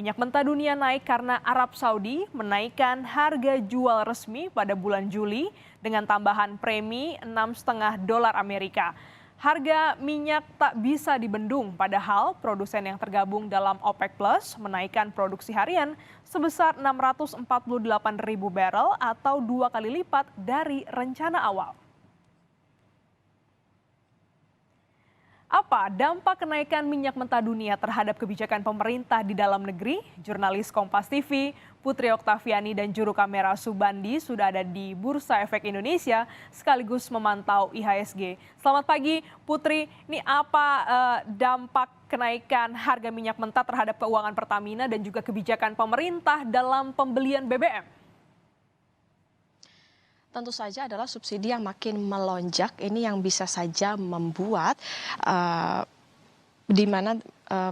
Minyak mentah dunia naik karena Arab Saudi menaikkan harga jual resmi pada bulan Juli dengan tambahan premi $6,5 Amerika. Harga minyak tak bisa dibendung, padahal produsen yang tergabung dalam OPEC Plus menaikkan produksi harian sebesar 648.000 barel atau 2 kali lipat dari rencana awal. Apa dampak kenaikan minyak mentah dunia terhadap kebijakan pemerintah di dalam negeri? Jurnalis Kompas TV, Putri Oktaviani dan juru kamera Subandi sudah ada di Bursa Efek Indonesia sekaligus memantau IHSG. Selamat pagi Putri, ini apa dampak kenaikan harga minyak mentah terhadap keuangan Pertamina dan juga kebijakan pemerintah dalam pembelian BBM? Tentu saja adalah subsidi yang makin melonjak ini yang bisa saja membuat eh, di mana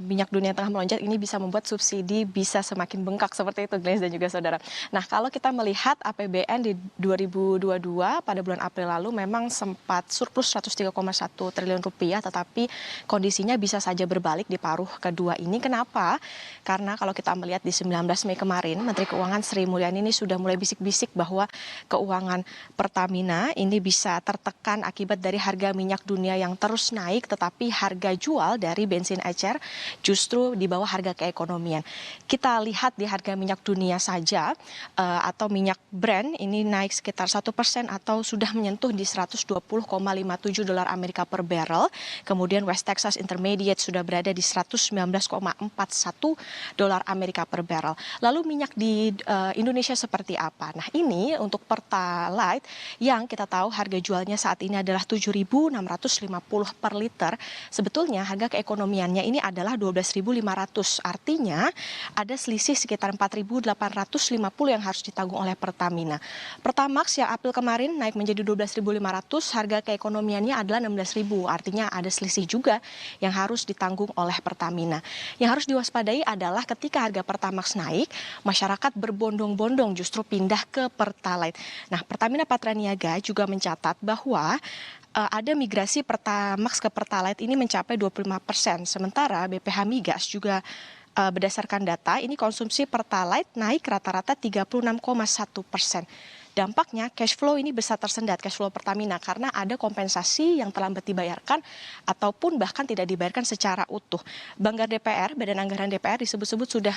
minyak dunia yang tengah melonjak ini bisa membuat subsidi bisa semakin bengkak seperti itu, Glenn dan juga saudara. Nah, kalau kita melihat APBN di 2022 pada bulan April lalu memang sempat surplus 103,1 triliun rupiah, tetapi kondisinya bisa saja berbalik di paruh kedua ini. Kenapa? Karena kalau kita melihat di 19 Mei kemarin, Menteri Keuangan Sri Mulyani ini sudah mulai bisik-bisik bahwa keuangan Pertamina ini bisa tertekan akibat dari harga minyak dunia yang terus naik, tetapi harga jual dari bensin ecer justru di bawah harga keekonomian. Kita lihat di harga minyak dunia saja atau minyak Brent ini naik sekitar 1% atau sudah menyentuh di $120,57 Amerika per barrel. Kemudian West Texas Intermediate sudah berada di $119,41 Amerika per barrel. Lalu minyak di Indonesia seperti apa? Nah, ini untuk Pertalite yang kita tahu harga jualnya saat ini adalah 7.650 per liter. Sebetulnya harga keekonomiannya ini adalah 12.500. Artinya ada selisih sekitar 4.850 yang harus ditanggung oleh Pertamina. Pertamax yang April kemarin naik menjadi 12.500, harga keekonomiannya adalah 16.000. Artinya ada selisih juga yang harus ditanggung oleh Pertamina. Yang harus diwaspadai adalah ketika harga Pertamax naik, masyarakat berbondong-bondong justru pindah ke Pertalite. Nah, Pertamina Patraniaga juga mencatat bahwa ada migrasi Pertamax ke Pertalite ini mencapai 25%. Sementara BPH Migas juga berdasarkan data ini konsumsi Pertalite naik rata-rata 36,1%. Dampaknya cash flow ini bisa tersendat, cash flow Pertamina, karena ada kompensasi yang terlambat dibayarkan ataupun bahkan tidak dibayarkan secara utuh. Banggar DPR, Badan Anggaran DPR disebut-sebut sudah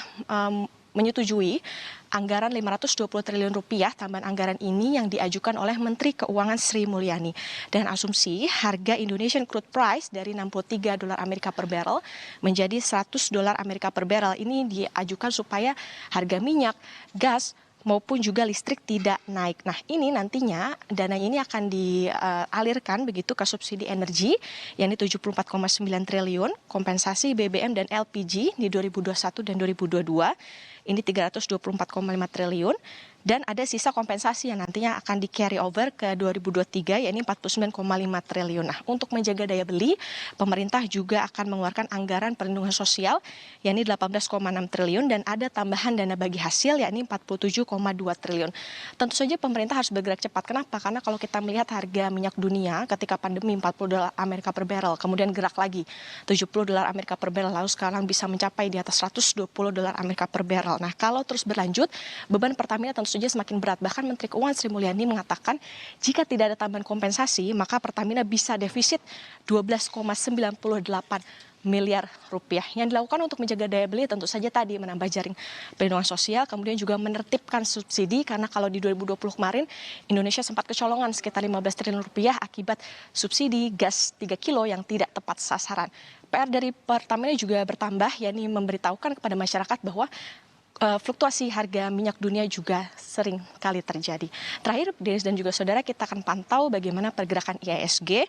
menyetujui anggaran 520 triliun rupiah tambahan anggaran ini yang diajukan oleh Menteri Keuangan Sri Mulyani. Dan asumsi harga Indonesian crude price dari $63 Amerika per barrel menjadi $100 Amerika per barrel. Ini diajukan supaya harga minyak, gas, maupun juga listrik tidak naik. Nah, ini nantinya dana ini akan dialirkan begitu ke subsidi energi, yakni 74,9 triliun, kompensasi BBM dan LPG di 2021 dan 2022, ini 324,5 triliun, dan ada sisa kompensasi yang nantinya akan di carry over ke 2023, yakni 49,5 triliun. Nah, untuk menjaga daya beli, pemerintah juga akan mengeluarkan anggaran perlindungan sosial, yakni 18,6 triliun, dan ada tambahan dana bagi hasil, yakni 47,2 triliun. Tentu saja pemerintah harus bergerak cepat. Kenapa? Karena kalau kita melihat harga minyak dunia ketika pandemi $40 Amerika per barrel, kemudian gerak lagi $70 Amerika per barrel, lalu sekarang bisa mencapai di atas $120 Amerika per barrel. Nah, kalau terus berlanjut, beban Pertamina tentu saja semakin berat. Bahkan Menteri Keuangan Sri Mulyani mengatakan jika tidak ada tambahan kompensasi, maka Pertamina bisa defisit 12,98 miliar rupiah. Yang dilakukan untuk menjaga daya beli tentu saja tadi menambah jaring perlindungan sosial, kemudian juga menertibkan subsidi, karena kalau di 2020 kemarin Indonesia sempat kecolongan sekitar 15 triliun rupiah akibat subsidi gas 3 kilo yang tidak tepat sasaran. PR dari Pertamina juga bertambah, yakni memberitahukan kepada masyarakat bahwa fluktuasi harga minyak dunia juga sering kali terjadi. Terakhir, Denis dan juga saudara, kita akan pantau bagaimana pergerakan IHSG.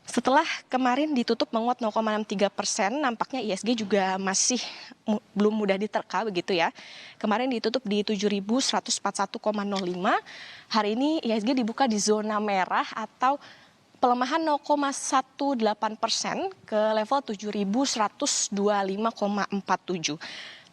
Setelah kemarin ditutup menguat 0,63%, nampaknya IHSG juga masih belum mudah diterka begitu ya. Kemarin ditutup di 7.141,05. Hari ini IHSG dibuka di zona merah atau pelemahan 0,18% ke level 7.125,47.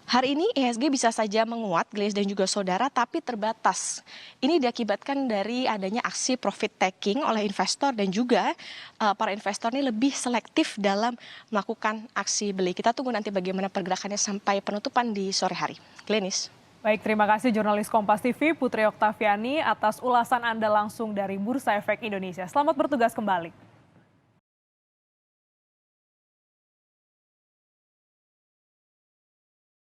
Hari ini IHSG bisa saja menguat, Glenis dan juga saudara, tapi terbatas. Ini diakibatkan dari adanya aksi profit taking oleh investor dan juga para investor ini lebih selektif dalam melakukan aksi beli. Kita tunggu nanti bagaimana pergerakannya sampai penutupan di sore hari. Glenis. Baik, terima kasih jurnalis Kompas TV Putri Oktaviani atas ulasan Anda langsung dari Bursa Efek Indonesia. Selamat bertugas kembali.